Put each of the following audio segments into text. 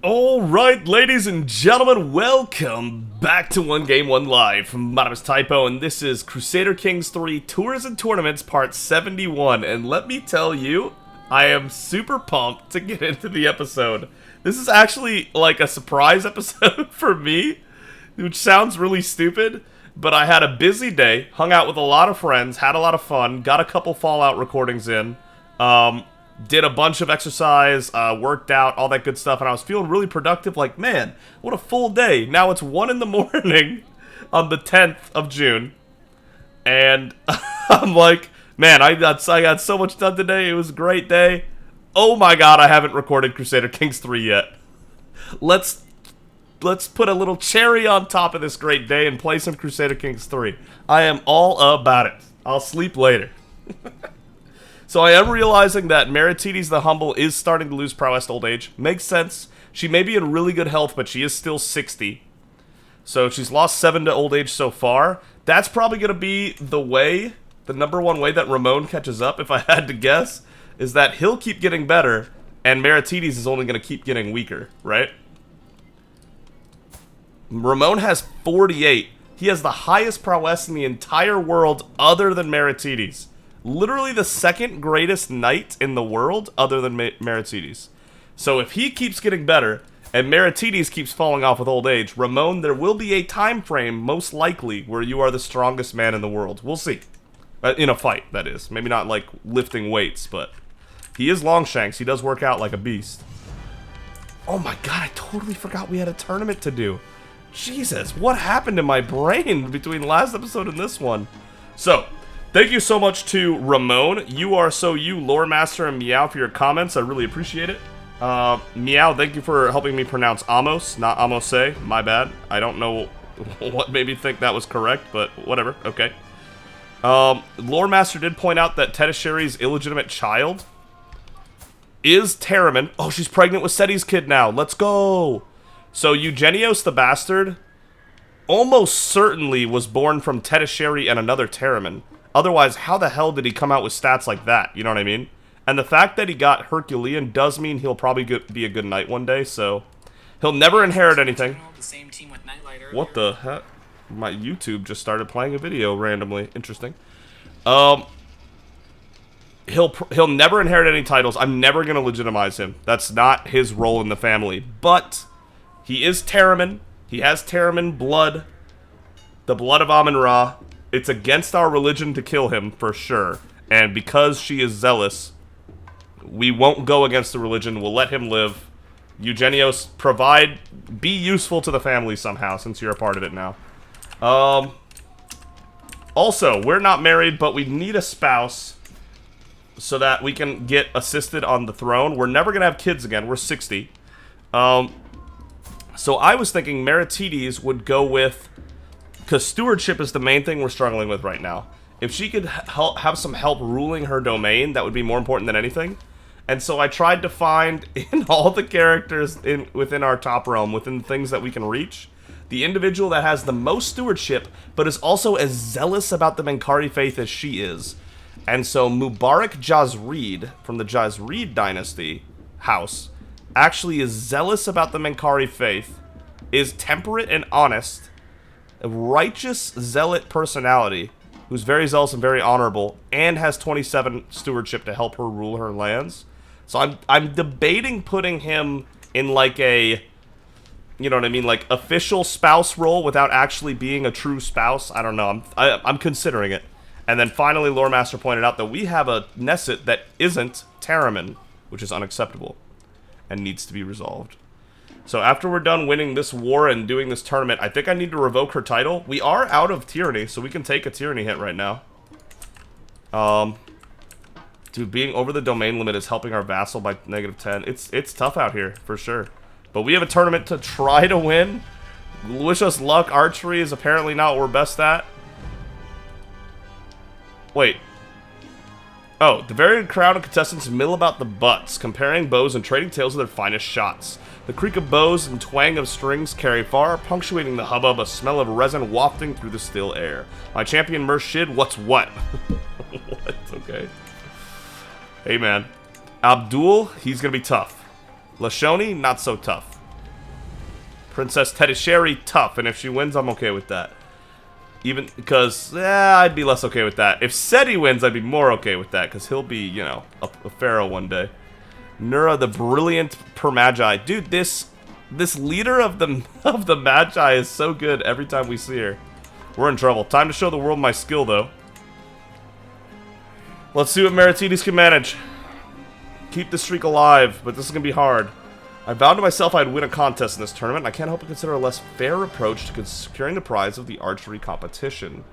Alright, ladies and gentlemen, welcome back to 1Game1Life. My name is Typo, and this is Crusader Kings 3 Tours and Tournaments Part 71. And let me tell you, I am super pumped to get into the episode. This is actually like a surprise episode for me, which sounds really stupid, but I had a busy day, hung out with a lot of friends, had a lot of fun, got a couple Fallout recordings in, did a bunch of exercise, worked out, all that good stuff, and I was feeling really productive, like, man, what a full day. Now it's 1 in the morning on the 10th of June, and I'm like, man, I got so much done today. It was a great day. Oh my god, I haven't recorded Crusader Kings 3 yet. Let's put a little cherry on top of this great day and play some Crusader Kings 3. I am all about it. I'll sleep later. So I am realizing that Meritides the Humble is starting to lose prowess to old age. Makes sense. She may be in really good health, but she is still 60. So she's lost 7 to old age so far. That's probably going to be the way, the #1 way that Ramon catches up, if I had to guess, is that he'll keep getting better, and Meritides is only going to keep getting weaker, right? Ramon has 48. He has the highest prowess in the entire world other than Meritides. Literally the second greatest knight in the world other than Meritides. So if he keeps getting better, and Meritides keeps falling off with old age, Ramon, there will be a time frame, most likely, where you are the strongest man in the world. We'll see. In a fight, that is. Maybe not like lifting weights, but he is Longshanks. He does work out like a beast. Oh my god, I totally forgot we had a tournament to do. Jesus, what happened in my brain between last episode and this one? So, thank you so much to Ramon. You are so you, Lore Master, and Meow for your comments. I really appreciate it. Meow, thank you for helping me pronounce Amos, not Amose. My bad. I don't know what made me think that was correct, but whatever. Okay. Lore Master did point out that Tedasheri's illegitimate child is Teremun. Oh, she's pregnant with Seti's kid now. Let's go. So Eugenios the Bastard almost certainly was born from Tedasheri and another Teremun. Otherwise, how the hell did he come out with stats like that? You know what I mean? And the fact that he got Herculean does mean he'll probably be a good knight one day, so he'll never inherit anything. What the heck? My YouTube just started playing a video randomly. Interesting. He'll never inherit any titles. I'm never going to legitimize him. That's not his role in the family. But he is Teremun. He has Teremun blood. The blood of Amun-Ra. It's against our religion to kill him, for sure. And because she is zealous, we won't go against the religion. We'll let him live. Eugenios, be useful to the family somehow, since you're a part of it now. Also, we're not married, but we need a spouse so that we can get assisted on the throne. We're never going to have kids again. We're 60. So I was thinking Meritides would go with, because stewardship is the main thing we're struggling with right now. If she could have some help ruling her domain, that would be more important than anything. And so I tried to find, in all the characters within our top realm, within the things that we can reach, the individual that has the most stewardship, but is also as zealous about the Menkari faith as she is. And so Mubarak Jazreed, from the Jazreed dynasty house, actually is zealous about the Menkari faith, is temperate and honest, a righteous zealot personality, who's very zealous and very honorable, and has 27 stewardship to help her rule her lands. So I'm debating putting him in like a, you know what I mean, like official spouse role without actually being a true spouse. I don't know. I'm considering it. And then finally, Lore Master pointed out that we have a Nesset that isn't Teremun, which is unacceptable and needs to be resolved. So after we're done winning this war and doing this tournament, I think I need to revoke her title. We are out of tyranny, so we can take a tyranny hit right now. Dude, being over the domain limit is helping our vassal by -10. It's tough out here, for sure. But we have a tournament to try to win. Wish us luck. Archery is apparently not what we're best at. Wait. Oh, the varied crowd of contestants mill about the butts, comparing bows and trading tales of their finest shots. The creak of bows and twang of strings carry far, punctuating the hubbub, a smell of resin wafting through the still air. My champion Murshid, what's what? What? Okay. Hey, man. Abdul, he's gonna be tough. Lashoni, not so tough. Princess Teremun, tough, and if she wins, I'm okay with that. Even because, I'd be less okay with that. If Seti wins, I'd be more okay with that, because he'll be, you know, a pharaoh one day. Amun-Ra, the brilliant Magi. Dude, this leader of the Magi is so good every time we see her. We're in trouble. Time to show the world my skill, though. Let's see what Meritides can manage. Keep the streak alive, but this is going to be hard. I vowed to myself I'd win a contest in this tournament, and I can't help but consider a less fair approach to securing the prize of the archery competition.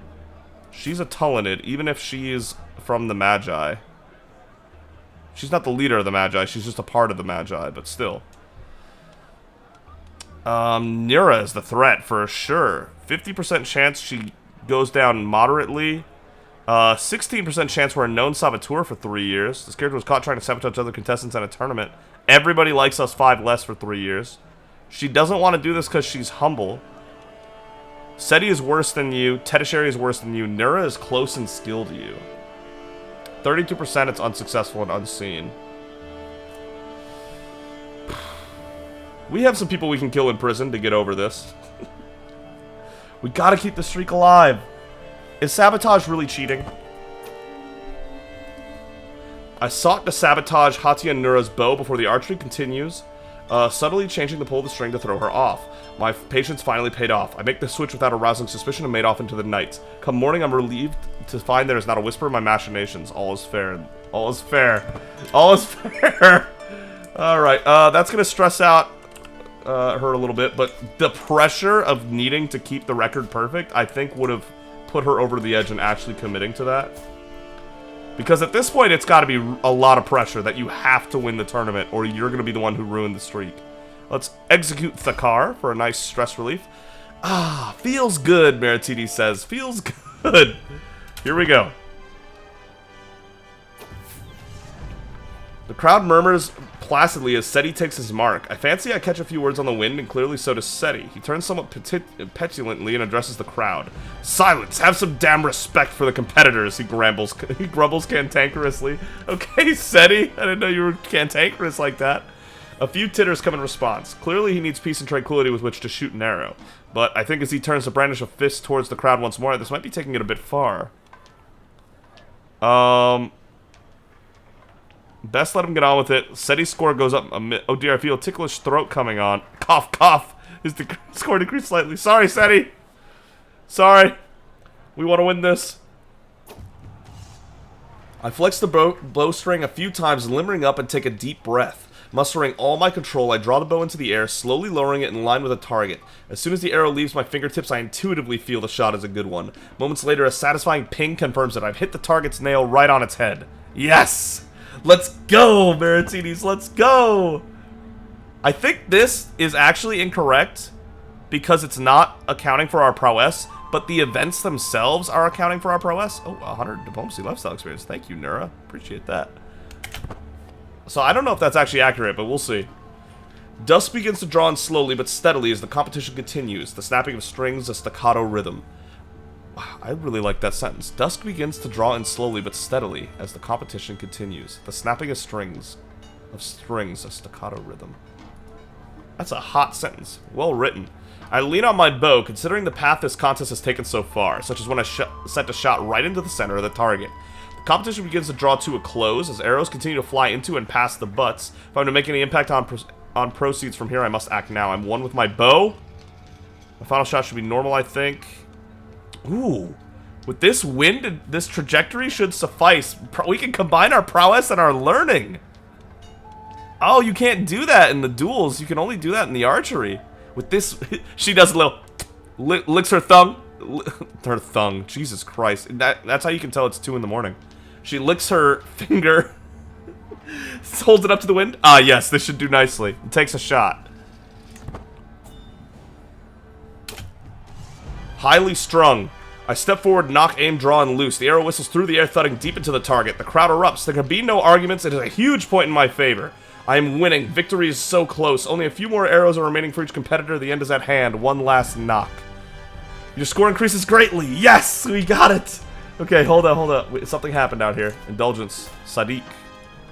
She's a Tullinid, even if she is from the Magi. She's not the leader of the Magi, she's just a part of the Magi, but still. Nira is the threat, for sure. 50% chance she goes down moderately. 16% chance we're a known saboteur for 3 years. This character was caught trying to sabotage other contestants at a tournament. Everybody likes us 5 less for 3 years. She doesn't want to do this because she's humble. Seti is worse than you. Teremun is worse than you. Nira is close and skilled to you. 32% it's unsuccessful and unseen. We have some people we can kill in prison to get over this. We gotta keep the streak alive. Is sabotage really cheating? I sought to sabotage Hatia Nura's bow before the archery continues, subtly changing the pull of the string to throw her off. My patience finally paid off. I make the switch without arousing suspicion and made off into the night. Come morning, I'm relieved to find there is not a whisper in my machinations. All is fair. All is fair. All is fair. Alright, that's gonna stress out her a little bit, but the pressure of needing to keep the record perfect, I think would have put her over the edge and actually committing to that. Because at this point, it's got to be a lot of pressure that you have to win the tournament, or you're going to be the one who ruined the streak. Let's execute Thakar for a nice stress relief. Ah, feels good, Meritides says. Feels good. Here we go. The crowd murmurs placidly as Seti takes his mark. I fancy I catch a few words on the wind, and clearly so does Seti. He turns somewhat petulantly and addresses the crowd. Silence! Have some damn respect for the competitors, he grumbles cantankerously. Okay, Seti, I didn't know you were cantankerous like that. A few titters come in response. Clearly he needs peace and tranquility with which to shoot an arrow. But I think as he turns to brandish a fist towards the crowd once more, this might be taking it a bit far. Best let him get on with it. Seti's score goes up a bit. Oh dear, I feel a ticklish throat coming on. Cough, cough. His score decreased slightly. Sorry, Seti. Sorry. We want to win this. I flex the bowstring a few times, limbering up and take a deep breath. Mustering all my control, I draw the bow into the air, slowly lowering it in line with the target. As soon as the arrow leaves my fingertips, I intuitively feel the shot is a good one. Moments later, a satisfying ping confirms that I've hit the target's nail right on its head. Yes! Let's go, Meritides, let's go! I think this is actually incorrect because it's not accounting for our prowess, but the events themselves are accounting for our prowess. Oh, 100 diplomacy lifestyle experience. Thank you, Nura. Appreciate that. So I don't know if that's actually accurate, but we'll see. Dusk begins to draw in slowly but steadily as the competition continues, the snapping of strings, a staccato rhythm. I really like that sentence. Dusk begins to draw in slowly but steadily as the competition continues. The snapping of strings, a staccato rhythm. That's a hot sentence. Well written. I lean on my bow, considering the path this contest has taken so far, such as when I sent a shot right into the center of the target. The competition begins to draw to a close as arrows continue to fly into and past the butts. If I'm to make any impact on proceeds from here, I must act now. I'm one with my bow. My final shot should be normal, I think. Ooh, with this wind, this trajectory should suffice. We can combine our prowess and our learning. Oh, you can't do that in the duels. You can only do that in the archery. With this, she does a little, licks her thumb. Her thumb, Jesus Christ. That's how you can tell it's 2 in the morning. She licks her finger, holds it up to the wind. Ah, yes, this should do nicely. It takes a shot. Highly strung. I step forward, knock, aim, draw, and loose. The arrow whistles through the air, thudding deep into the target. The crowd erupts. There can be no arguments. It is a huge point in my favor. I am winning. Victory is so close. Only a few more arrows are remaining for each competitor. The end is at hand. One last knock. Your score increases greatly. Yes! We got it! Okay, hold up. Wait, something happened out here. Indulgence. Sadiq.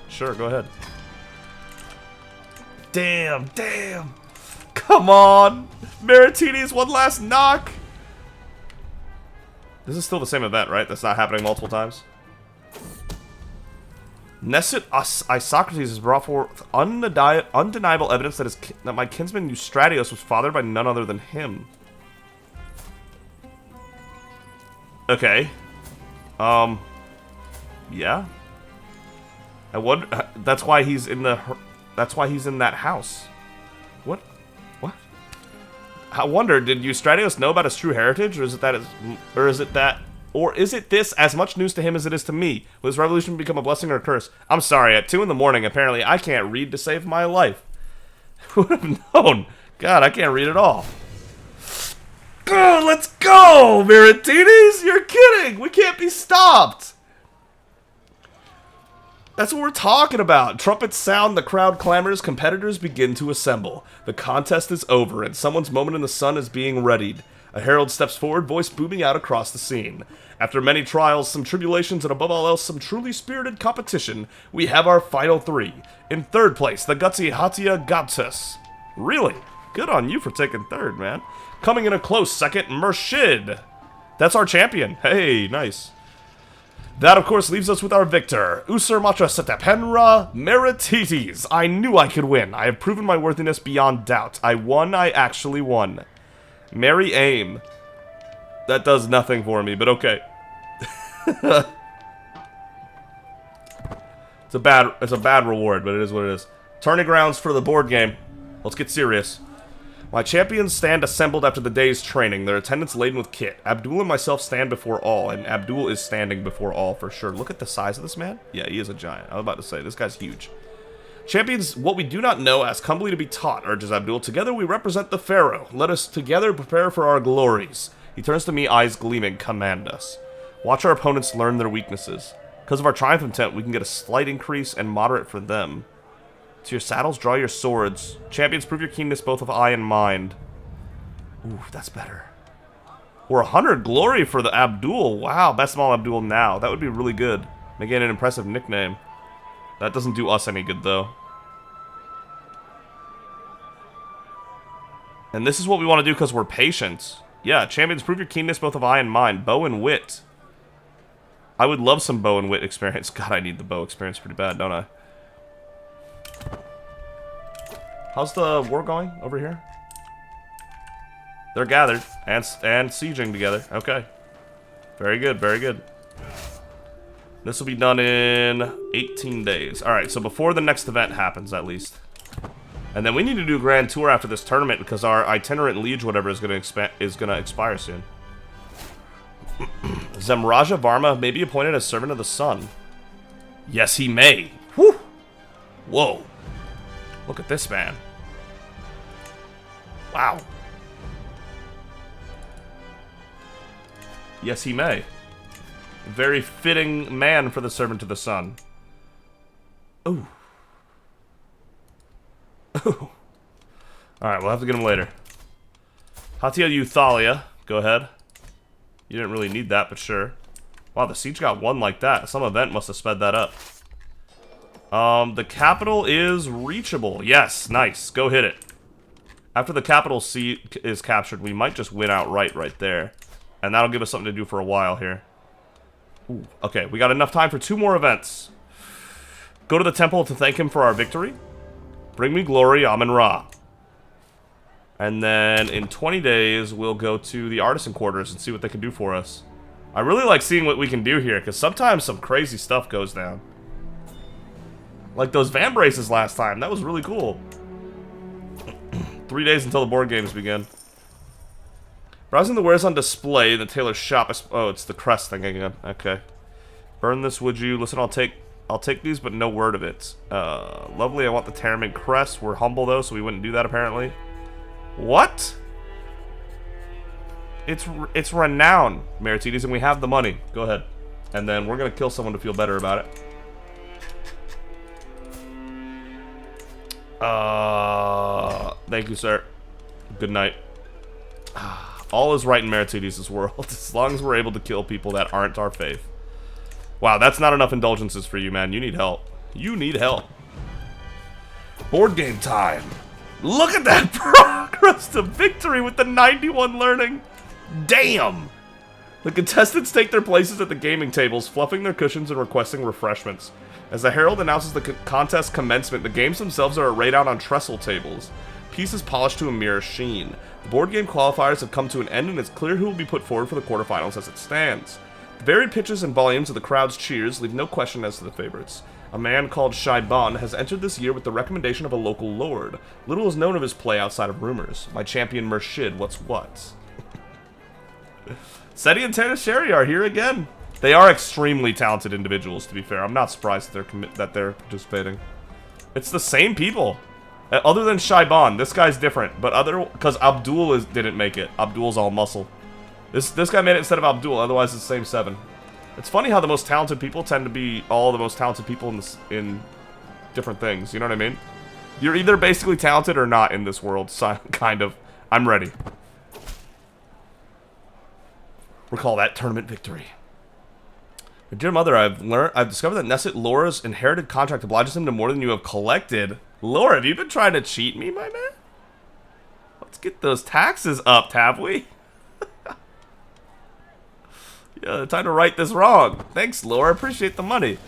Sure, go ahead. Damn. Come on! Meritini's one last knock. This is still the same event, right? That's not happening multiple times. Nesset Isocrates has brought forth undeniable evidence that my kinsman Eustratios was fathered by none other than him. Okay. Yeah. I wonder. That's why he's in the. That's why he's in that house. What? What? I wonder. Did Eustratios know about his true heritage, or is it this as much news to him as it is to me? Will this revolution become a blessing or a curse? I'm sorry. At 2 in the morning, apparently, I can't read to save my life. Who would have known? God, I can't read at all. Oh, let's go, Meritines! You're kidding! We can't be stopped! That's what we're talking about. Trumpets sound, the crowd clamors, competitors begin to assemble. The contest is over, and someone's moment in the sun is being readied. A herald steps forward, voice booming out across the scene. After many trials, some tribulations, and above all else, some truly spirited competition, we have our final 3. In 3rd place, the gutsy Hatia Gaptus. Really? Good on you for taking 3rd, man. Coming in a close 2nd, Murshid. That's our champion. Hey, nice. That, of course, leaves us with our victor, Usur Matra Setapenra Meritites. I knew I could win. I have proven my worthiness beyond doubt. I won. I actually won. Merry aim. That does nothing for me, but okay. It's a bad reward, but it is what it is. Tourney grounds for the board game. Let's get serious. My champions stand assembled after the day's training, their attendants laden with kit. Abdul and myself stand before all, and Abdul is standing before all for sure. Look at the size of this man. Yeah, he is a giant. I was about to say, this guy's huge. Champions, what we do not know, ask humbly to be taught, urges Abdul. Together we represent the Pharaoh. Let us together prepare for our glories. He turns to me, eyes gleaming. Command us. Watch our opponents learn their weaknesses. Because of our triumph intent, we can get a slight increase and moderate for them. To your saddles, draw your swords. Champions, prove your keenness both of eye and mind. Ooh, that's better. Or 100 glory for the Abdul. Wow, best small Abdul now. That would be really good. Again, an impressive nickname. That doesn't do us any good, though. And this is what we want to do because we're patient. Yeah, champions, prove your keenness both of eye and mind. Bow and wit. I would love some bow and wit experience. God, I need the bow experience pretty bad, don't I? How's the war going over here? They're gathered and sieging together. Okay. Very good, very good. This will be done in 18 days. Alright, so before the next event happens, at least. And then we need to do a grand tour after this tournament because our itinerant liege, whatever, is going to expire soon. Zemraja Varma may be appointed as servant of the sun. Yes, he may. Whew. Whoa. Look at this man. Wow. Yes, he may. Very fitting man for the servant of the sun. Ooh. Ooh. Alright, we'll have to get him later. Hatia Euthalia, go ahead. You didn't really need that, but sure. Wow, the siege got won like that. Some event must have sped that up. The capital is reachable. Yes, nice. Go hit it. After the capital is captured, we might just win outright right there. And that'll give us something to do for a while here. Ooh, okay, we got enough time for 2 more events. Go to the temple to thank him for our victory. Bring me glory, Amun-Ra. And then in 20 days, we'll go to the artisan quarters and see what they can do for us. I really like seeing what we can do here, because sometimes some crazy stuff goes down. Like those van braces last time. That was really cool. 3 days until the board games begin. Browsing the wares on display in the tailor's shop. Oh, it's the crest thing again. Okay. Burn this, would you? Listen, I'll take these, but no word of it. Lovely, I want the Teremun crest. We're humble, though, so we wouldn't do that, apparently. What? It's renowned, Meritides, and we have the money. Go ahead. And then we're going to kill someone to feel better about it. Thank you, sir. Good night. All is right in Meritides' world, as long as we're able to kill people that aren't our faith. Wow, that's not enough indulgences for you, man. You need help. You need help. Board game time. Look at that progress! progress to victory with the 91 learning. Damn! The contestants take their places at the gaming tables, fluffing their cushions and requesting refreshments. As the herald announces the contest commencement, the games themselves are arrayed out on trestle tables, pieces polished to a mirror sheen. The board game qualifiers have come to an end, and it's clear who will be put forward for the quarterfinals as it stands. The varied pitches and volumes of the crowd's cheers leave no question as to the favorites. A man called Shaiban has entered this year with the recommendation of a local lord. Little is known of his play outside of rumors. My champion Murshid, what's what? Seti and Teremun are here again. They are extremely talented individuals, to be fair. I'm not surprised that they're participating. It's the same people. Other than Shaiban, this guy's different. But because Abdul didn't make it. Abdul's all muscle. This guy made it instead of Abdul. Otherwise, it's the same 7. It's funny how the most talented people tend to be all the most talented people in different things. You know what I mean? You're either basically talented or not in this world. So, kind of. I'm ready. Recall that tournament victory. Dear Mother, I've discovered that Nesset Laura's inherited contract obliges him to more than you have collected. Laura, have you been trying to cheat me, my man? Let's get those taxes up, have we? Yeah, time to right this wrong. Thanks, Laura. Appreciate the money.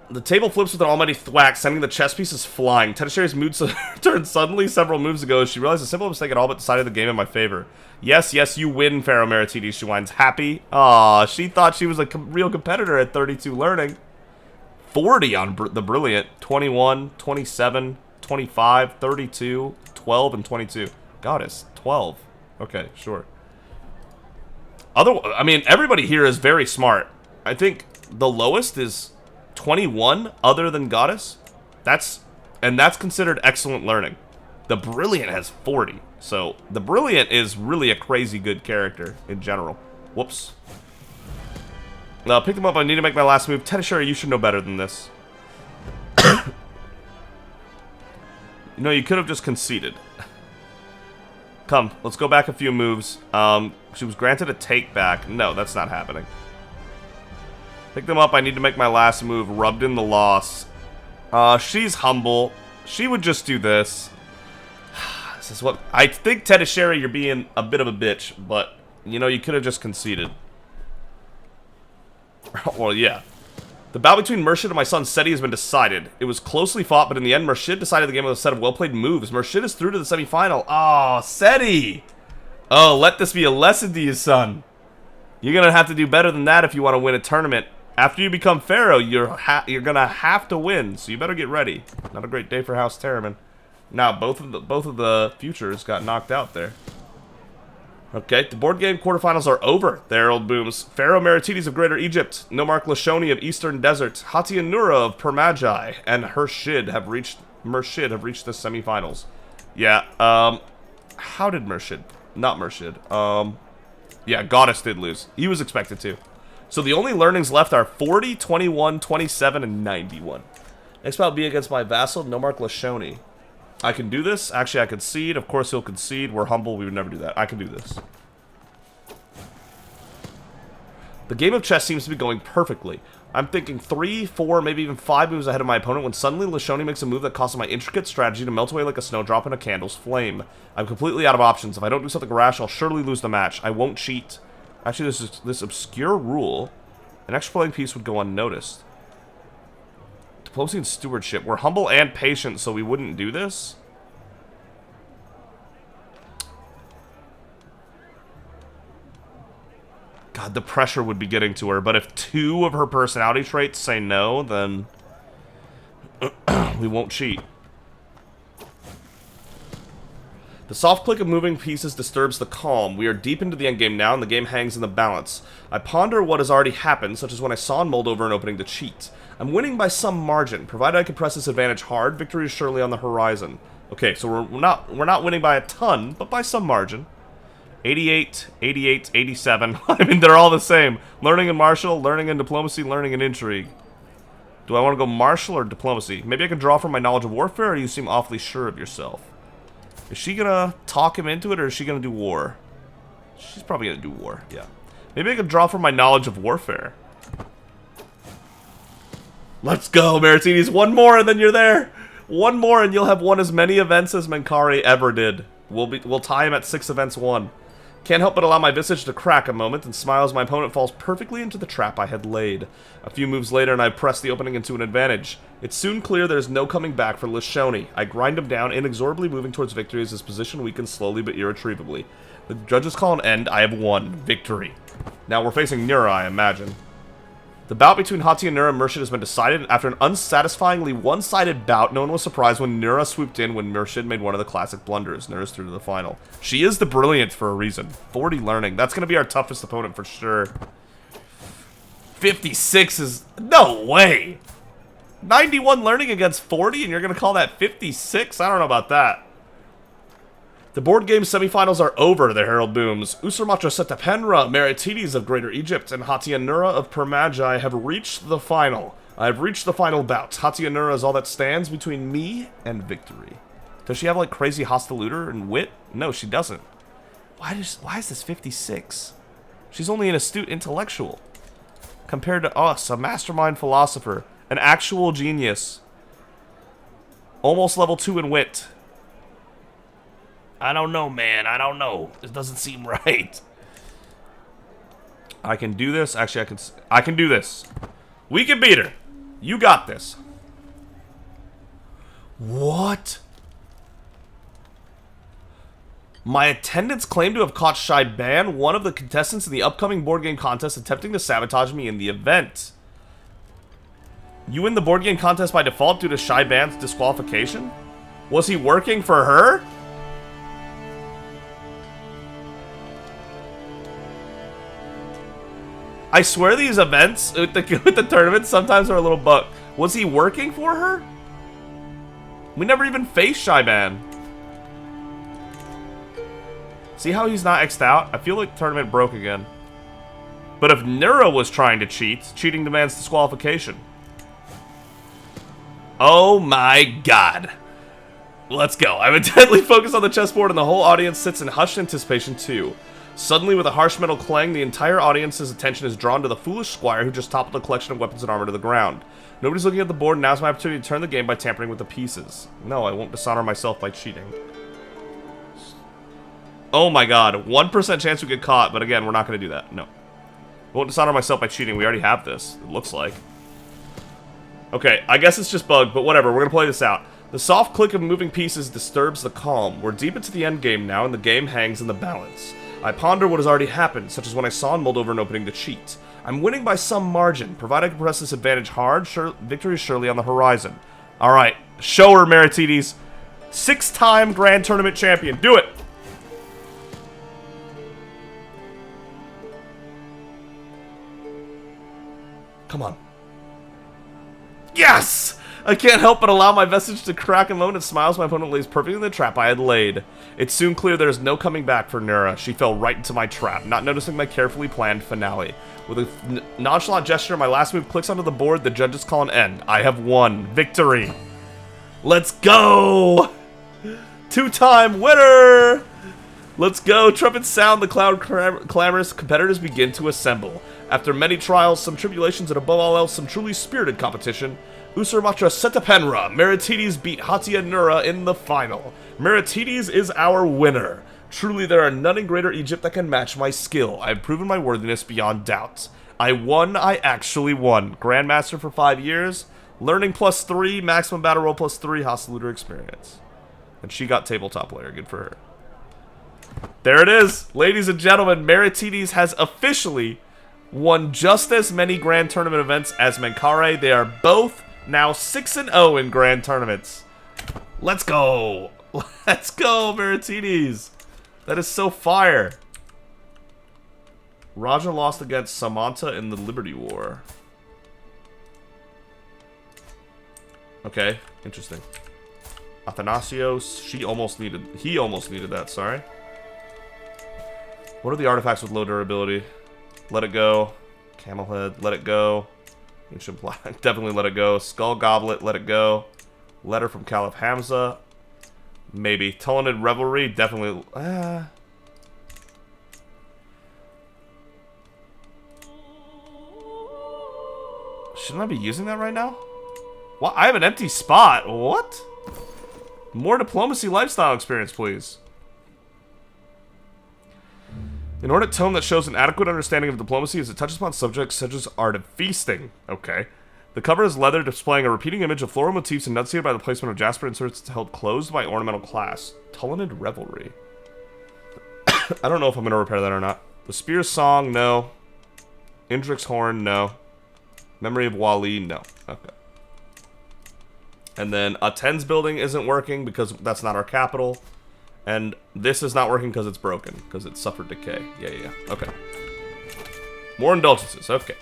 The table flips with an almighty thwack, sending the chess pieces flying. Tedasheri's mood turned suddenly several moves ago as she realized a simple mistake had all but decided the game in my favor. Yes, yes, you win, Pharaoh Merititi, she whines. Happy? Aw, she thought she was a real competitor at 32 learning. 40 on the Brilliant. 21, 27, 25, 32, 12, and 22. Goddess, 12. Okay, sure. I mean, everybody here is very smart. I think the lowest is 21 other than Goddess. That's considered excellent learning. The Brilliant has 40. So, the Brilliant is really a crazy good character in general. Whoops. Pick them up. I need to make my last move. Tedasheri, you should know better than this. You know, you could have just conceded. Come, let's go back a few moves. She was granted a take back. No, that's not happening. Pick them up. I need to make my last move. Rubbed in the loss. She's humble. She would just do this. This is what I think, Tedasheri, you're being a bit of a bitch, but you know, you could have just conceded. Well, yeah. The bout between Murshid and my son Seti has been decided. It was closely fought, but in the end, Murshid decided the game with a set of well-played moves. Murshid is through to the semi-final. Oh, Seti! Oh, let this be a lesson to you, son. You're gonna have to do better than that if you want to win a tournament. After you become Pharaoh, you're gonna have to win, so you better get ready. Not a great day for House Teremun. Now, both of the futures got knocked out there. Okay, the board game quarterfinals are over. The herald booms. Pharaoh Meritidis of Greater Egypt, Nomark Lashoni of Eastern Desert, Hati and Nura of Permagi, and Murshid have reached the semifinals. Yeah, how did Murshid? Not Murshid. Yeah, Goddess did lose. He was expected to. So the only learnings left are 40, 21, 27, and 91. Next bout be against my vassal, Nomark Lashoni. I can do this. Actually, I concede. Of course, he'll concede. We're humble. We would never do that. I can do this. The game of chess seems to be going perfectly. I'm thinking 3, 4, maybe even 5 moves ahead of my opponent when suddenly Lashoni makes a move that causes my intricate strategy to melt away like a snowdrop in a candle's flame. I'm completely out of options. If I don't do something rash, I'll surely lose the match. I won't cheat. Actually, this obscure rule. An extra playing piece would go unnoticed. Diplomacy and stewardship. We're humble and patient, so we wouldn't do this. God, the pressure would be getting to her, but if 2 of her personality traits say no, then we won't cheat. The soft click of moving pieces disturbs the calm. We are deep into the endgame now, and the game hangs in the balance. I ponder what has already happened, such as when I saw and mulled over an opening to cheat. I'm winning by some margin. Provided I can press this advantage hard, victory is surely on the horizon. Okay, so we're not winning by a ton, but by some margin. 88, 88, 87. I mean, they're all the same. Learning and martial, learning and diplomacy, learning and intrigue. Do I want to go martial or diplomacy? Maybe I can draw from my knowledge of warfare, or you seem awfully sure of yourself. Is she gonna talk him into it, or is she gonna do war? She's probably gonna do war, yeah. Maybe I can draw from my knowledge of warfare. Let's go, Meritidis. One more, and then you're there. One more and you'll have won as many events as Menkare ever did. We'll tie him at 6 events won. Can't help but allow my visage to crack a moment and smile as my opponent falls perfectly into the trap I had laid. A few moves later and I press the opening into an advantage. It's soon clear there's no coming back for Lishoni. I grind him down, inexorably moving towards victory as his position weakens slowly but irretrievably. The judges call an end. I have won. Victory. Now we're facing Nura, I imagine. The bout between Hati and Nura Murshid has been decided, and after an unsatisfyingly one-sided bout, no one was surprised when Nura swooped in when Murshid made one of the classic blunders. Nura's through to the final. She is the brilliant for a reason. 40 learning. That's going to be our toughest opponent for sure. 56 is... No way! 91 learning against 40, and you're going to call that 56? I don't know about that. The board game semifinals are over, the herald booms. Usurmatra Setapenra, Meritides of Greater Egypt, and Hatia Nura of Permagi have reached the final. I have reached the final bout. Hatia Nura is all that stands between me and victory. Does she have, like, crazy hostiliter and wit? No, she doesn't. Why is this 56? She's only an astute intellectual. Compared to us, a mastermind philosopher. An actual genius. Almost level 2 in wit. I don't know, man. I don't know. It doesn't seem right. I can do this. Actually, I can do this. We can beat her. You got this. What? My attendants claim to have caught Shaiban, one of the contestants in the upcoming board game contest, attempting to sabotage me in the event. You win the board game contest by default due to Shaiban's disqualification? Was he working for her? I swear these events with the tournaments sometimes are a little bugged. Was he working for her? We never even faced Shaiban. See how he's not X'd out? I feel like the tournament broke again. But if Nura was trying to cheat, cheating demands disqualification. Oh my god. Let's go. I'm intently focused on the chessboard and the whole audience sits in hushed anticipation too. Suddenly, with a harsh metal clang, the entire audience's attention is drawn to the foolish squire who just toppled a collection of weapons and armor to the ground. Nobody's looking at the board, and now's my opportunity to turn the game by tampering with the pieces. No, I won't dishonor myself by cheating. Oh my god, 1% chance we get caught, but again, we're not going to do that. No. I won't dishonor myself by cheating. We already have this, it looks like. Okay, I guess it's just bugged, but whatever, we're going to play this out. The soft click of moving pieces disturbs the calm. We're deep into the endgame now, and the game hangs in the balance. I ponder what has already happened, such as when I saw Moldova an opening to cheat. I'm winning by some margin. Provided I can press this advantage hard, victory is surely on the horizon. Alright, show her, Meritides. 6-time Grand Tournament champion. Do it! Come on. Yes! I can't help but allow my vestige to crack a moment and smiles my opponent lays perfectly in the trap I had laid. It's soon clear there is no coming back for Nura. She fell right into my trap, not noticing my carefully planned finale. With a nonchalant gesture, my last move clicks onto the board, the judges call an end. I have won. Victory! Let's go! 2-time winner! Let's go! Trumpets sound, the crowd clamorous, competitors begin to assemble. After many trials, some tribulations, and above all else, some truly spirited competition, Usurmatra Setapenra, Meritides beat Hatia Nura in the final. Meritides is our winner. Truly, there are none in Greater Egypt that can match my skill. I have proven my worthiness beyond doubt. I won, I actually won. Grandmaster for 5 years, learning +3, maximum battle roll +3, hostile looter experience. And she got tabletop player, good for her. There it is, ladies and gentlemen, Meritides has officially won just as many Grand Tournament events as Menkare. They are both now 6-0 in Grand Tournaments. Let's go! Let's go, Meritides! That is so fire. Raja lost against Samantha in the Liberty War. Okay, interesting. Athanasios, he almost needed that, sorry. What are the artifacts with low durability? Let it go. Camelhead, let it go. Ancient Black, definitely let it go. Skull Goblet, let it go. Letter from Caliph Hamza, maybe. Tullanid Revelry, definitely. Shouldn't I be using that right now? What? I have an empty spot. What? More diplomacy lifestyle experience, please. An ornate tome that shows an adequate understanding of diplomacy as it touches upon subjects such as art of feasting. Okay. The cover is leather, displaying a repeating image of floral motifs enunciated by the placement of jasper inserts held closed by ornamental clasp. Tullinid Revelry. I don't know if I'm going to repair that or not. The Spear's Song, no. Indric's Horn, no. Memory of Wali, no. Okay. And then Aten's building isn't working because that's not our capital. And this is not working because it's broken, because it suffered decay. Yeah. Okay. More indulgences. Okay.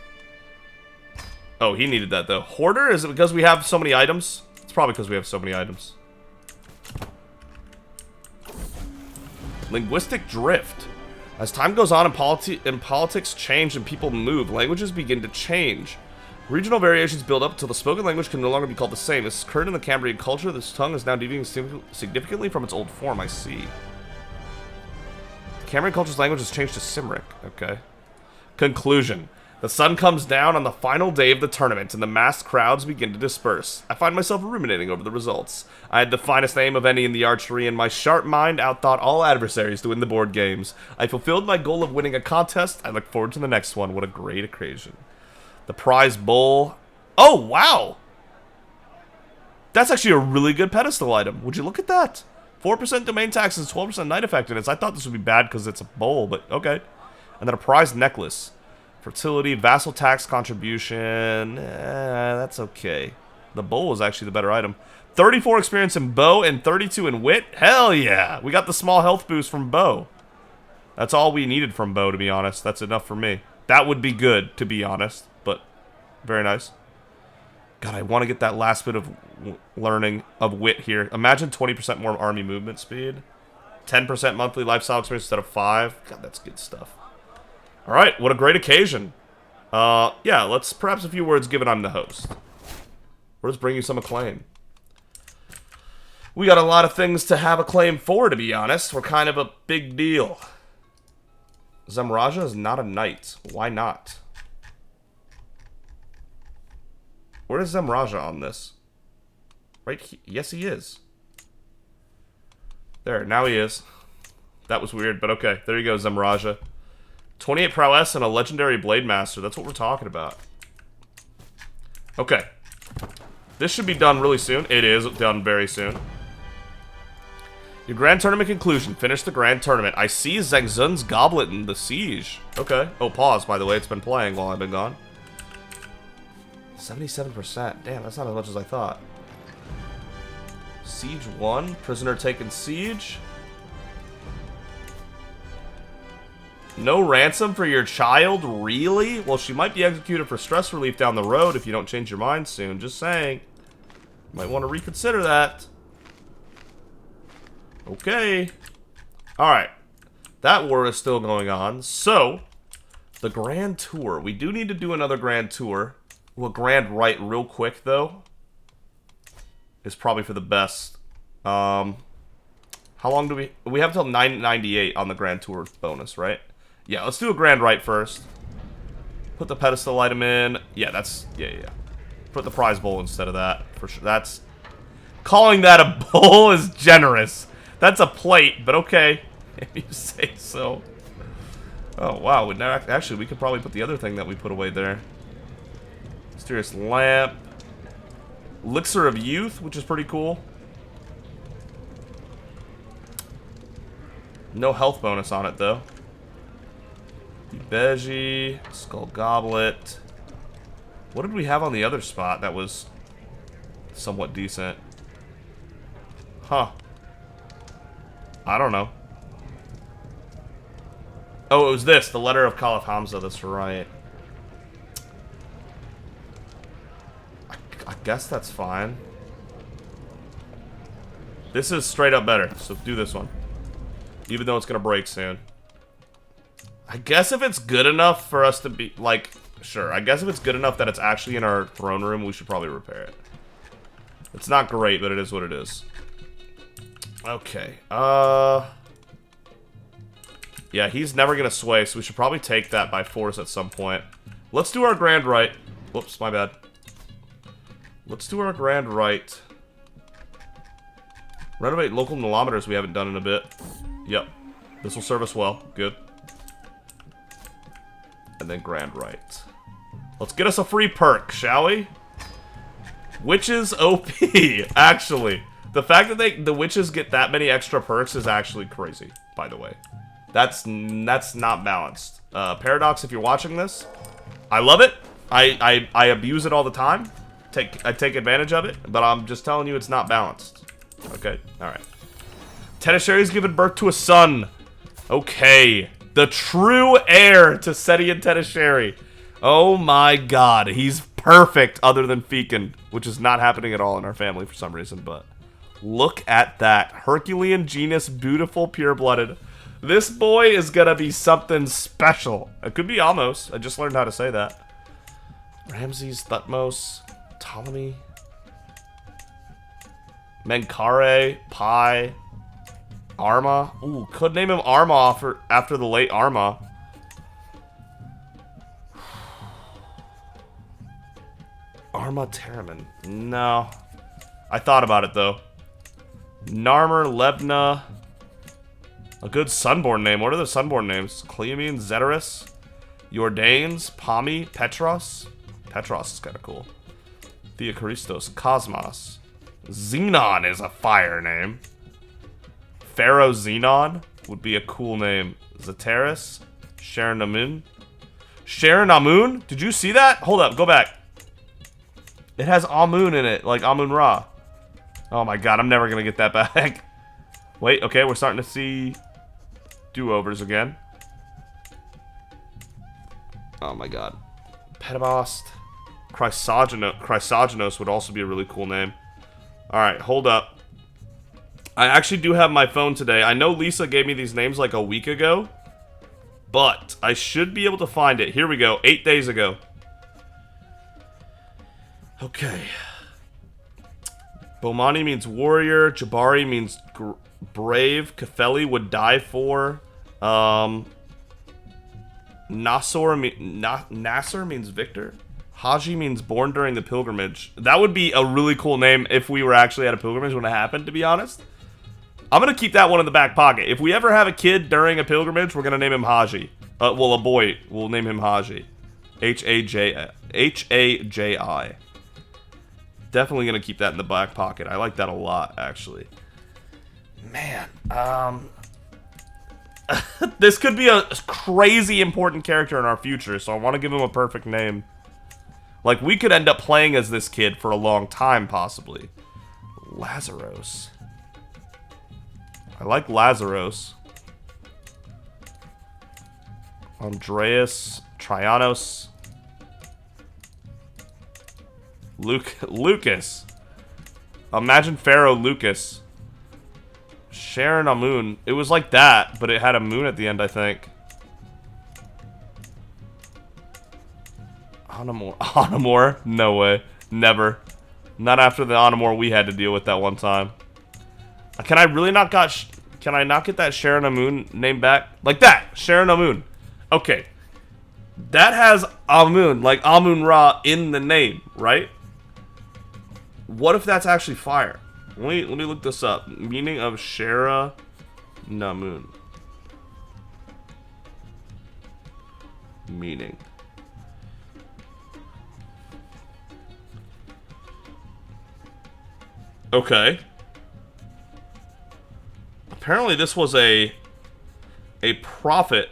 Oh, he needed that, though. Hoarder? Is it because we have so many items? It's probably because we have so many items. Linguistic drift. As time goes on and politics change and people move, languages begin to change. Regional variations build up until the spoken language can no longer be called the same. As current in the Cambrian culture, this tongue is now deviating significantly from its old form. I see. The Cambrian culture's language has changed to Cymric. Okay. Conclusion. The sun comes down on the final day of the tournament, and the massed crowds begin to disperse. I find myself ruminating over the results. I had the finest aim of any in the archery, and my sharp mind outthought all adversaries to win the board games. I fulfilled my goal of winning a contest. I look forward to the next one. What a great occasion. The prize bowl. Oh, wow! That's actually a really good pedestal item. Would you look at that? 4% domain taxes, 12% night effectiveness. I thought this would be bad because it's a bowl, but okay. And then a prize necklace. Fertility, vassal tax contribution. That's okay. The bowl is actually the better item. 34 experience in bow and 32 in wit. Hell yeah! We got the small health boost from bow. That's all we needed from bow, to be honest. That's enough for me. That would be good, to be honest. But very nice. God, I want to get that last bit of learning of wit here. Imagine 20% more army movement speed. 10% monthly lifestyle experience instead of 5. God, that's good stuff. Alright, what a great occasion. Yeah, let's perhaps a few words given I'm the host. We're just bringing some acclaim. We got a lot of things to have acclaim for, to be honest. We're kind of a big deal. Zemraja is not a knight. Why not? Where is Zemraja on this? Right? Yes, he is. There, now he is. That was weird, but okay. There you go, Zemraja. 28 prowess and a legendary blade master. That's what we're talking about. Okay. This should be done really soon. It is done very soon. Your grand tournament conclusion. Finish the grand tournament. I see Zhang Zun's goblet in the siege. Okay. Oh, pause, by the way. It's been playing while I've been gone. 77%. Damn, that's not as much as I thought. Siege 1. Prisoner taken siege. No ransom for your child? Really? Well, she might be executed for stress relief down the road if you don't change your mind soon. Just saying. You might want to reconsider that. Okay. Alright. That war is still going on. So, the Grand Tour. We do need to do another Grand Tour. Well, Grand Rite real quick, though. Is probably for the best. How long do we... We have until 998 on the Grand Tour bonus, right? Yeah, let's do a Grand Rite first. Put the pedestal item in. Yeah, that's... Yeah. Put the prize bowl instead of that. For sure. That's... Calling that a bowl is generous. That's a plate, but okay. If you say so. Oh, wow. Actually, we could probably put the other thing that we put away there. Mysterious lamp. Elixir of Youth, which is pretty cool. No health bonus on it, though. Beji, Skull Goblet. What did we have on the other spot that was somewhat decent? Huh. I don't know. Oh, it was this. The Letter of Caliph Hamza. That's right. I guess that's fine. This is straight up better. So do this one. Even though it's going to break soon. I guess if it's good enough for us to be, like, sure. I guess if it's good enough that it's actually in our throne room, we should probably repair it. It's not great, but it is what it is. Okay. Yeah, he's never going to sway, so we should probably take that by force at some point. Let's do our Grand Rite. Whoops, my bad. Let's do our grand rite. Renovate local kilometers we haven't done in a bit. Yep. This will serve us well. Good. And then grand rite. Let's get us a free perk, shall we? Witches OP, actually. The fact that the witches get that many extra perks is actually crazy, by the way. That's not balanced. Paradox, if you're watching this, I love it. I abuse it all the time. I take advantage of it, but I'm just telling you it's not balanced. Okay, alright. Tenesheri's given birth to a son. Okay. The true heir to Seti and Tenesheri. Oh my god, he's perfect other than Fekin, which is not happening at all in our family for some reason, but look at that. Herculean genus, beautiful, pure-blooded. This boy is gonna be something special. It could be Amos. I just learned how to say that. Ramses, Thutmose, Ptolemy, Menkare, Pi, Arma. Ooh, could name him Arma after the late Arma. Arma Teremun. No. I thought about it, though. Narmer, Lebna. A good Sunborn name. What are the Sunborn names? Cleomene, Zeteris, Jordanes, Pami, Petros. Petros is kind of cool. Theocharistos, Cosmos. Xenon is a fire name. Pharaoh Xenon would be a cool name. Zateris, Sharon Amun. Sharon Amun? Did you see that? Hold up, go back. It has Amun in it, like Amun-Ra. Oh my god, I'm never gonna get that back. Wait, okay, we're starting to see do-overs again. Oh my god. Pedabost. Chrysogenos would also be a really cool name. Alright, hold up. I actually do have my phone today. I know Lisa gave me these names like a week ago, but I should be able to find it. Here we go, 8 days ago. Okay. Bomani means warrior. Jabari means brave. Kefeli would die for. Nasor means victor. Haji means born during the pilgrimage. That would be a really cool name if we were actually at a pilgrimage when it happened, to be honest. I'm going to keep that one in the back pocket. If we ever have a kid during a pilgrimage, we're going to name him Haji. Well, a boy. We'll name him Haji. H-A-J-I. Definitely going to keep that in the back pocket. I like that a lot, actually. Man, this could be a crazy important character in our future, so I want to give him a perfect name. Like, we could end up playing as this kid for a long time, possibly. Lazaros. I like Lazaros. Andreas, Trianos. Lucas. Imagine Pharaoh Lucas. Sharon Amun. It was like that, but it had a moon at the end, I think. Anamor? No way. Never. Not after the Anamor we had to deal with that one time. Can I really not can I not get that Sharon Amun name back? Like that! Sharon Amun. Okay. That has Amun, like Amun-Ra in the name, right? What if that's actually fire? Let me look this up. Meaning of Shara Namun. Meaning. Okay. Apparently this was a prophet.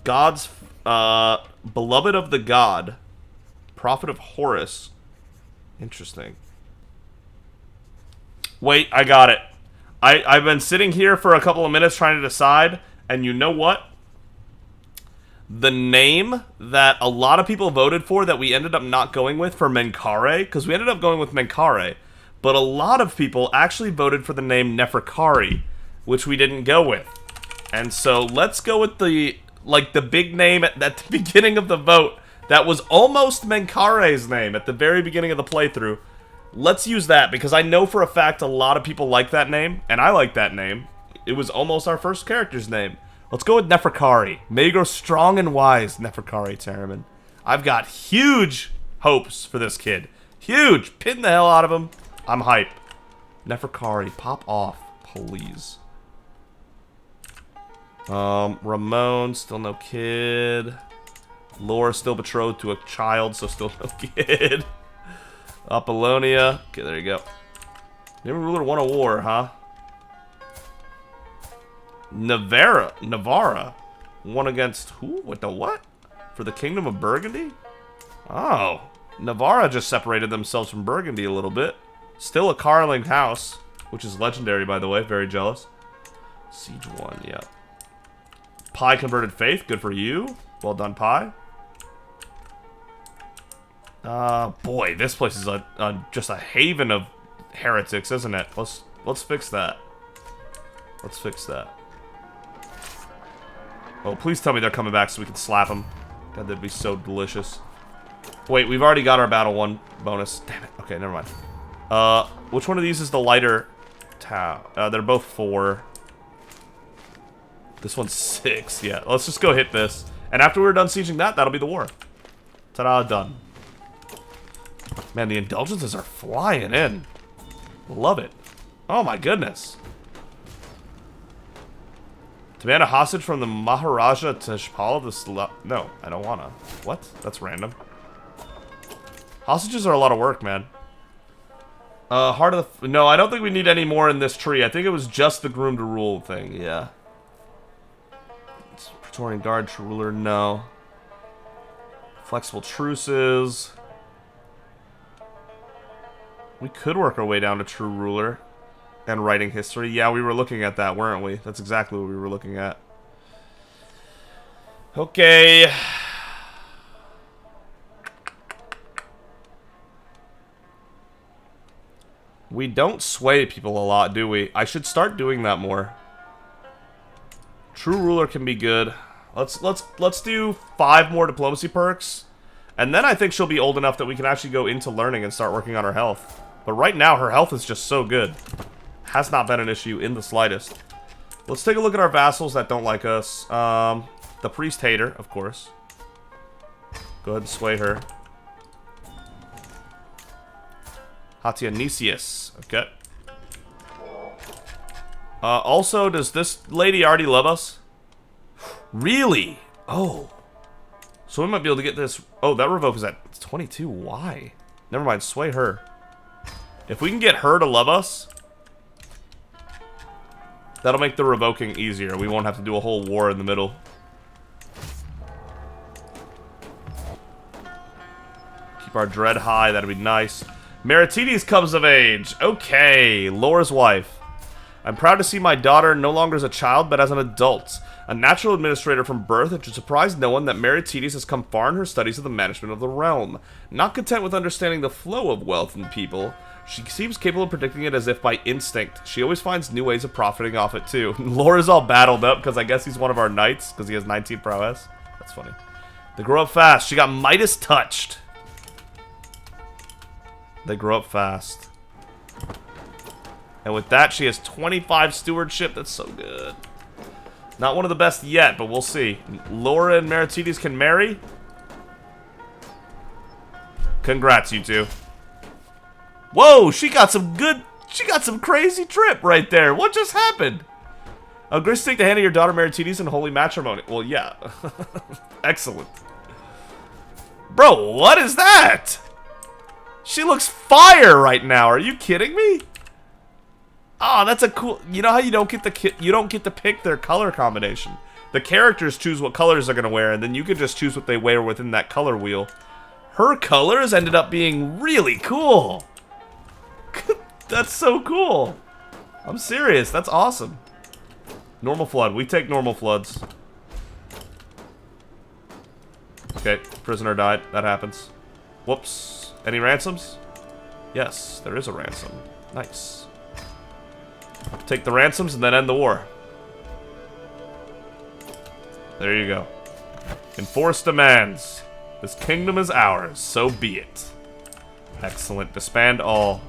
God's beloved of the god. Prophet of Horus. Interesting. Wait, I got it. I've been sitting here for a couple of minutes trying to decide, and you know what? The name that a lot of people voted for that we ended up not going with for Menkare, because we ended up going with Menkare, but a lot of people actually voted for the name Neferkare, which we didn't go with. And so let's go with the big name at the beginning of the vote that was almost Menkare's name at the very beginning of the playthrough. Let's use that, because I know for a fact a lot of people like that name, and I like that name. It was almost our first character's name. Let's go with Neferkare. May you grow strong and wise, Neferkare Teremun. I've got huge hopes for this kid. Huge! Pin the hell out of him. I'm hype. Neferkare, pop off, please. Ramon, still no kid. Laura still betrothed to a child, so still no kid. Apollonia. Okay, there you go. New ruler won a war, huh? Navarra. Won against who? What the what? For the Kingdom of Burgundy? Oh. Navarra just separated themselves from Burgundy a little bit. Still a Carling house, which is legendary, by the way. Very jealous. Siege 1, yeah. Pi converted faith. Good for you. Well done, Pi. Boy, this place is just a haven of heretics, isn't it? Let's fix that. Let's fix that. Oh, please tell me they're coming back so we can slap them. God, that'd be so delicious. Wait, we've already got our battle 1 bonus. Damn it. Okay, never mind. Which one of these is the lighter tower? They're both 4. This one's 6. Yeah, let's just go hit this. And after we're done sieging that, that'll be the war. Ta-da, done. Man, the indulgences are flying in. Love it. Oh my goodness. Demand a hostage from the Maharaja Tejpal of the No, I don't wanna. What? That's random. Hostages are a lot of work, man. Heart of the... No, I don't think we need any more in this tree. I think it was just the groom to rule thing, yeah. Praetorian Guard, true ruler, no. Flexible truces. We could work our way down to true ruler. And writing history. Yeah, we were looking at that, weren't we? That's exactly what we were looking at. Okay. We don't sway people a lot, do we? I should start doing that more. True ruler can be good. Let's do 5 more diplomacy perks. And then I think she'll be old enough that we can actually go into learning and start working on her health. But right now, her health is just so good. Has not been an issue in the slightest. Let's take a look at our vassals that don't like us. The priest hater, of course. Go ahead and sway her. Hatianisius. Okay. Also, does this lady already love us? Really? Oh. So we might be able to get this... Oh, that revoke is at 22. Why? Never mind, sway her. If we can get her to love us... That'll make the revoking easier. We won't have to do a whole war in the middle. Keep our dread high. That'd be nice. Meritides comes of age. Okay. Laura's wife. I'm proud to see my daughter no longer as a child, but as an adult. A natural administrator from birth, it should surprise no one that Meritides has come far in her studies of the management of the realm. Not content with understanding the flow of wealth and people, she seems capable of predicting it as if by instinct. She always finds new ways of profiting off it, too. Laura's all battled up, because I guess he's one of our knights, because he has 19 prowess. That's funny. They grow up fast. She got Midas touched. They grow up fast. And with that, she has 25 stewardship. That's so good. Not one of the best yet, but we'll see. Laura and Meritides can marry. Congrats, you two. Whoa, she got some crazy trip right there. What just happened? Grace to take the hand of your daughter Meritides in holy matrimony. Well, yeah. Excellent. Bro, what is that? She looks fire right now. Are you kidding me? Oh, that's a cool... You know how you don't get to pick their color combination. The characters choose what colors they're going to wear, and then you can just choose what they wear within that color wheel. Her colors ended up being really cool. That's so cool. I'm serious. That's awesome. Normal flood. We take normal floods. Okay, prisoner died. That happens. Whoops. Any ransoms? Yes, there is a ransom. Nice. Take the ransoms and then end the war. There you go. Enforce demands. This kingdom is ours, so be it. Excellent. Disband all.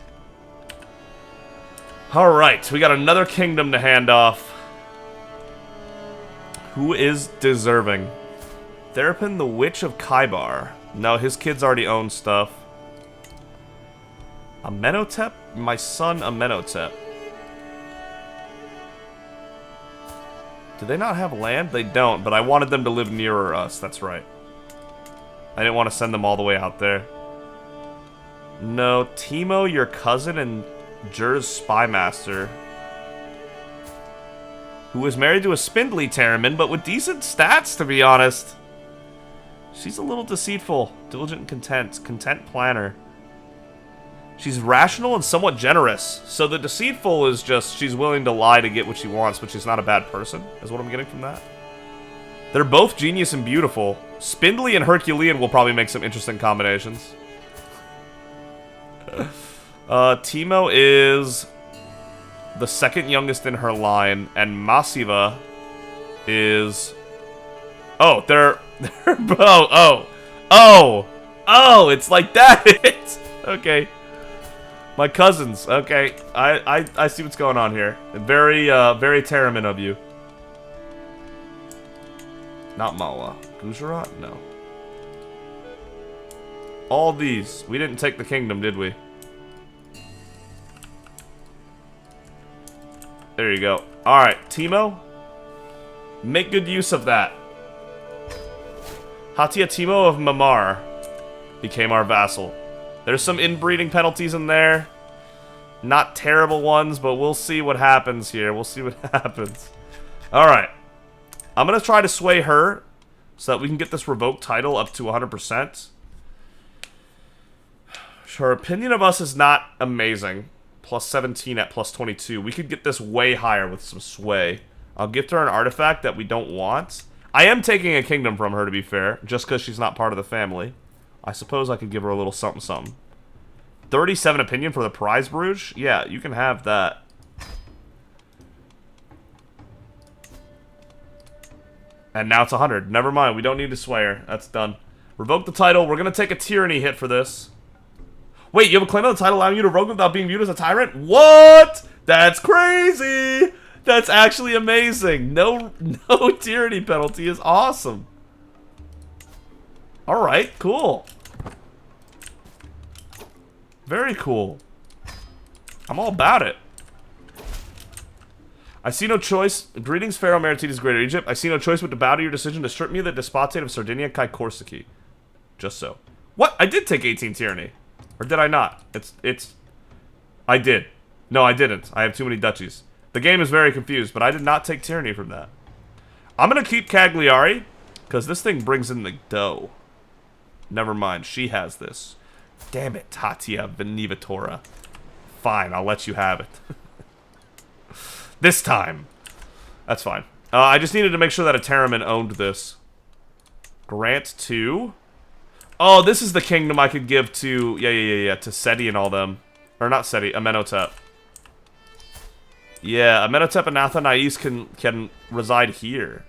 Alright, we got another kingdom to hand off. Who is deserving? Therapin, the Witch of Kaibar. No, his kids already own stuff. Amenhotep? My son Amenhotep. Do they not have land? They don't, but I wanted them to live nearer us, that's right. I didn't want to send them all the way out there. No, Timo, your cousin, and Jur's spymaster. Who was married to a spindly Teremun, but with decent stats, to be honest. She's a little deceitful, diligent and content. Content planner. She's rational and somewhat generous. So the deceitful is just she's willing to lie to get what she wants, but she's not a bad person, is what I'm getting from that. They're both genius and beautiful. Spindly and Herculean will probably make some interesting combinations. Timo is the second youngest in her line, and Masiva is... Oh, they're it's like that. Okay. My cousins. Okay. I see what's going on here. Very Teremun of you. Not Mala. Gujarat? No. All these. We didn't take the kingdom, did we? There you go. Alright, Timo. Make good use of that. Hatia Timo of Mamar became our vassal. There's some inbreeding penalties in there. Not terrible ones, but we'll see what happens here. We'll see what happens. Alright. I'm going to try to sway her so that we can get this revoked title up to 100%. Her opinion of us is not amazing. Plus 17 at plus 22. We could get this way higher with some sway. I'll gift her an artifact that we don't want. I am taking a kingdom from her, to be fair, just because she's not part of the family. I suppose I could give her a little something-something. 37 opinion for the prize Bruges? Yeah, you can have that. And now it's 100. Never mind, we don't need to sway her. That's done. Revoke the title. We're going to take a tyranny hit for this. Wait, you have a claim on the title allowing you to revoke without being viewed as a tyrant? What? That's crazy! That's actually amazing. No tyranny penalty is awesome. Alright, cool. Very cool. I'm all about it. I see no choice. Greetings, Pharaoh Meritides, Greater Egypt. I see no choice but to bow to your decision to strip me of the despotate of Sardinia Kai Korsiki. Just so. What? I did take 18 tyranny. Or did I not? I did. No, I didn't. I have too many duchies. The game is very confused, but I did not take tyranny from that. I'm going to keep Cagliari, because this thing brings in the dough. Never mind, she has this. Damn it, Tatia Venivatora. Fine, I'll let you have it. This time. That's fine. I just needed to make sure that a Teremun owned this. Grant to... Oh, this is the kingdom I could give to... Yeah, to Seti and all them. Or not Seti, Amenhotep. Yeah, Amenhotep and Athanais can reside here.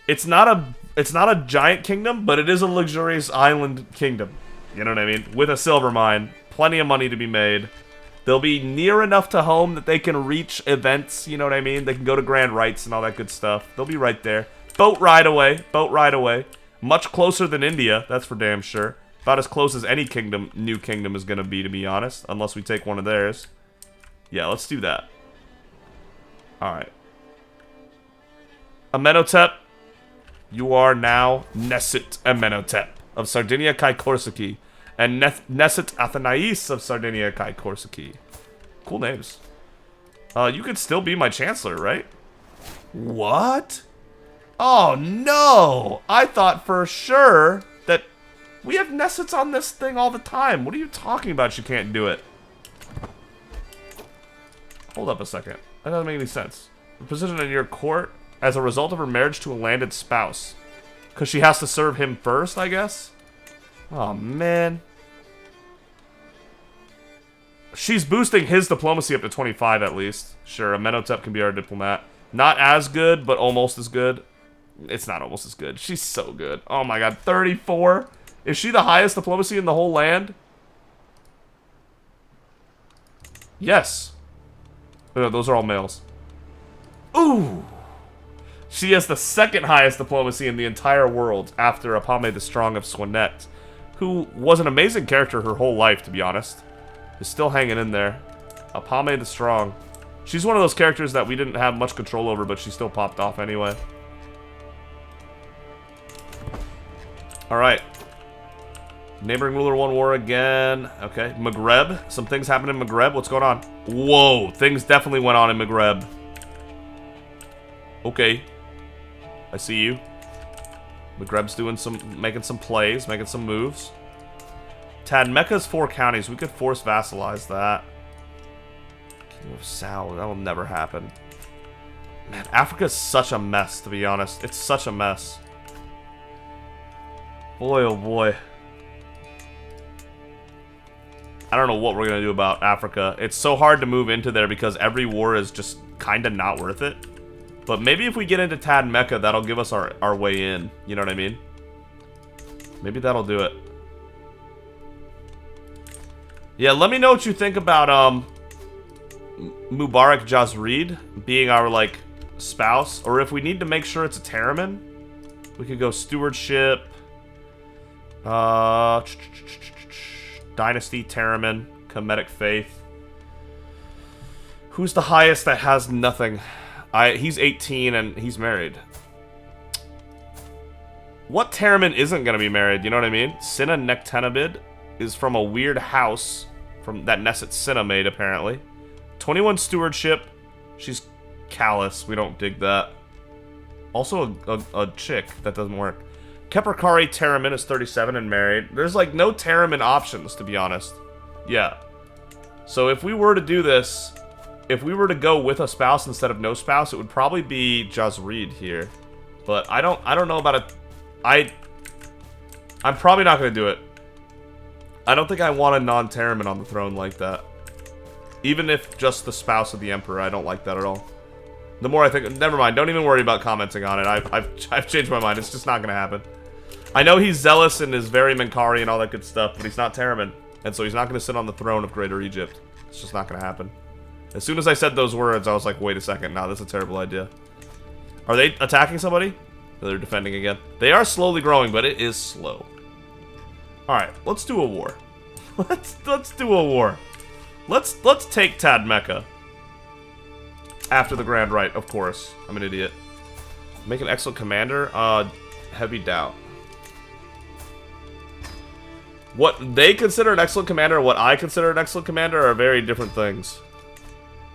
It's not a giant kingdom, but it is a luxurious island kingdom. You know what I mean? With a silver mine, plenty of money to be made. They'll be near enough to home that they can reach events, you know what I mean? They can go to grand rites and all that good stuff. They'll be right there. Boat ride away. Boat ride away. Much closer than India, that's for damn sure. About as close as any kingdom, new kingdom is going to be honest. Unless we take one of theirs. Yeah, let's do that. Alright. Amenhotep, you are now Nesit Amenhotep of Sardinia Kai Korsiki. And Nesit Athanais of Sardinia Kai Korsiki. Cool names. You could still be my chancellor, right? What? Oh, no! I thought for sure that we have Nesits on this thing all the time. What are you talking about? You can't do it. Hold up a second. That doesn't make any sense. The position in your court as a result of her marriage to a landed spouse. Because she has to serve him first, I guess? Oh, man. She's boosting his diplomacy up to 25 at least. Sure, Amenhotep can be our diplomat. Not as good, but almost as good. It's not almost as good. She's so good. Oh my god, 34? Is she the highest diplomacy in the whole land? Yes. No, those are all males. Ooh! She has the second highest diplomacy in the entire world after Apame the Strong of Swanet, who was an amazing character her whole life, to be honest. is still hanging in there. Apame the Strong. She's one of those characters that we didn't have much control over, but she still popped off anyway. Alright. Neighboring ruler won war again. Okay. Maghreb. Some things happened in Maghreb. What's going on? Whoa. Things definitely went on in Maghreb. Okay. I see you. Maghreb's doing making some plays, making some moves. Tadmeka's 4 counties. We could force vassalize that. Kingdom of Sao. That will never happen. Man, Africa's such a mess, to be honest. It's such a mess. Boy, oh boy. I don't know what we're going to do about Africa. It's so hard to move into there because every war is just kind of not worth it. But maybe if we get into Tadmeka, that'll give us our way in. You know what I mean? Maybe that'll do it. Yeah, let me know what you think about Mubarak Jazreed being our, like, spouse. Or if we need to make sure it's a Teremun, we could go Stewardship. Dynasty, Teremun, Kemetic Faith. Who's the highest that has nothing? He's 18 and he's married. What Teremun isn't going to be married? You know what I mean? Sinna Nektenabid is from a weird house that Neset Sinna made, apparently. 21 Stewardship. She's callous. We don't dig that. Also a chick. That doesn't work. Neferkare Teremun is 37 and married. There's like no Teremun options, to be honest. Yeah. So if we were to do this, if we were to go with a spouse instead of no spouse, it would probably be Jazreed here. But I don't know about it. I'm probably not going to do it. I don't think I want a non-Teremun on the throne like that. Even if just the spouse of the Emperor, I don't like that at all. The more I think, never mind. Don't even worry about commenting on it. I've changed my mind. It's just not going to happen. I know he's zealous and is very Menkari and all that good stuff, but he's not Teremun. And so he's not going to sit on the throne of Greater Egypt. It's just not going to happen. As soon as I said those words, I was like, wait a second. Nah, that's a terrible idea. Are they attacking somebody? No, they're defending again. They are slowly growing, but it is slow. Alright, let's do a war. Let's do a war. Let's take Tadmeka. After the Grand Rite, of course. I'm an idiot. Make an excellent commander? Heavy doubt. What they consider an excellent commander and what I consider an excellent commander are very different things.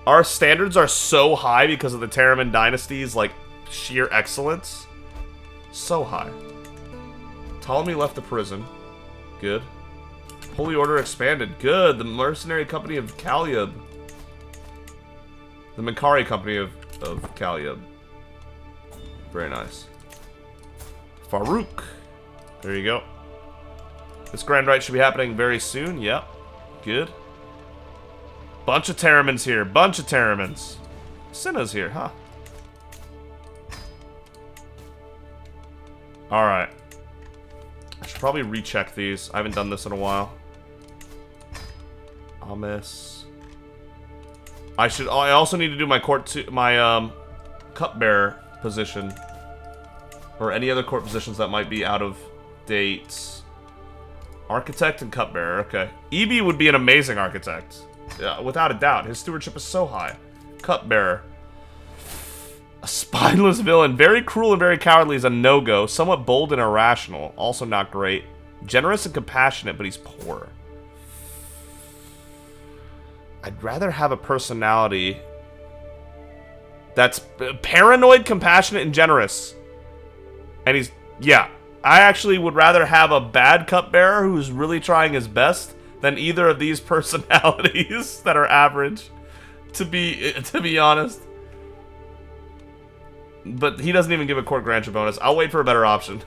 Our standards are so high because of the Teremun dynasty's, like, sheer excellence. So high. Ptolemy left the prison. Good. Holy Order expanded. Good. The Mercenary Company of Kaliub. The Menkari Company of Kaliub. Very nice. Farouk. There you go. This Grand Rite should be happening very soon. Yep. Good. Bunch of Teremuns here. Bunch of Teremuns. Sinna's here, huh? Alright. I should probably recheck these. I haven't done this in a while. Amis. I also need to do my cupbearer position. Or any other court positions that might be out of date. Architect and cupbearer, okay. Ebi would be an amazing architect. Yeah, without a doubt. His stewardship is so high. Cupbearer. A spineless villain. Very cruel and very cowardly is a no-go. Somewhat bold and irrational. Also not great. Generous and compassionate, but he's poor. I'd rather have a personality that's paranoid, compassionate, and generous. And he's... yeah. I actually would rather have a bad cupbearer who's really trying his best than either of these personalities that are average, to be honest. But he doesn't even give a court grandeur bonus. I'll wait for a better option.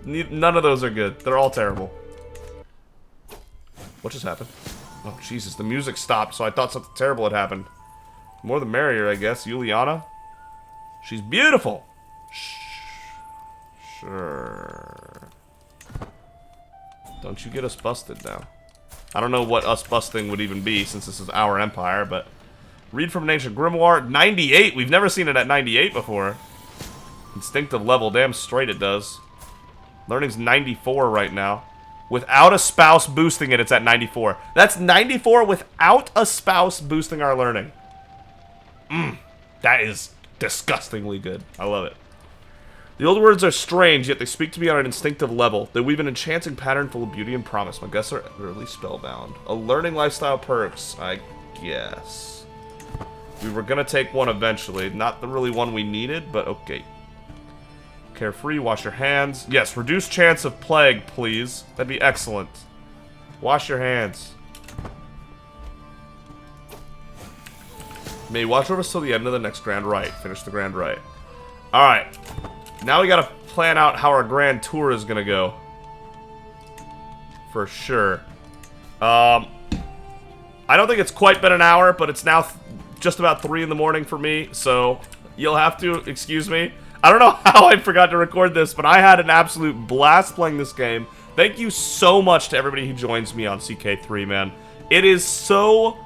None of those are good. They're all terrible. What just happened? Oh, Jesus. The music stopped, so I thought something terrible had happened. More the merrier, I guess. Juliana? She's beautiful! Sure. Don't you get us busted now. I don't know what us busting would even be, since this is our empire, but... Read from an ancient grimoire. 98! We've never seen it at 98 before. Instinctive level. Damn straight it does. Learning's 94 right now. Without a spouse boosting it, it's at 94. That's 94 without a spouse boosting our learning. That is disgustingly good. I love it. The old words are strange, yet they speak to me on an instinctive level. They weave an enchanting pattern full of beauty and promise. My guests are utterly spellbound. A learning lifestyle perks, I guess. We were gonna take one eventually. Not the really one we needed, but okay. Carefree, wash your hands. Yes, reduce chance of plague, please. That'd be excellent. Wash your hands. May watch over us till the end of the next grand rite. Finish the grand rite. Alright. Now we gotta plan out how our grand tour is gonna go. For sure. I don't think it's quite been an hour, but it's now just about 3 in the morning for me, so you'll have to excuse me. I don't know how I forgot to record this, but I had an absolute blast playing this game. Thank you so much to everybody who joins me on CK3, man. It is so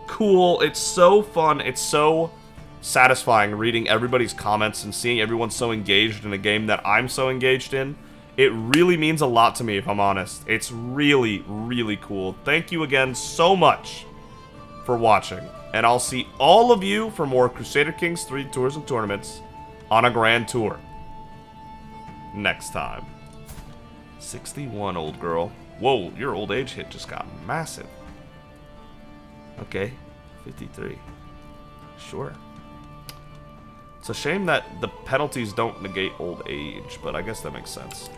cool. It's so fun. It's so satisfying reading everybody's comments and seeing everyone so engaged in a game that I'm so engaged in. It really means a lot to me, if I'm honest. It's really, really cool. Thank you again so much for watching. And I'll see all of you for more Crusader Kings 3 tours and tournaments on a grand tour next time. 61, old girl. Whoa, your old age hit just got massive. Okay, 53. Sure. It's a shame that the penalties don't negate old age, but I guess that makes sense.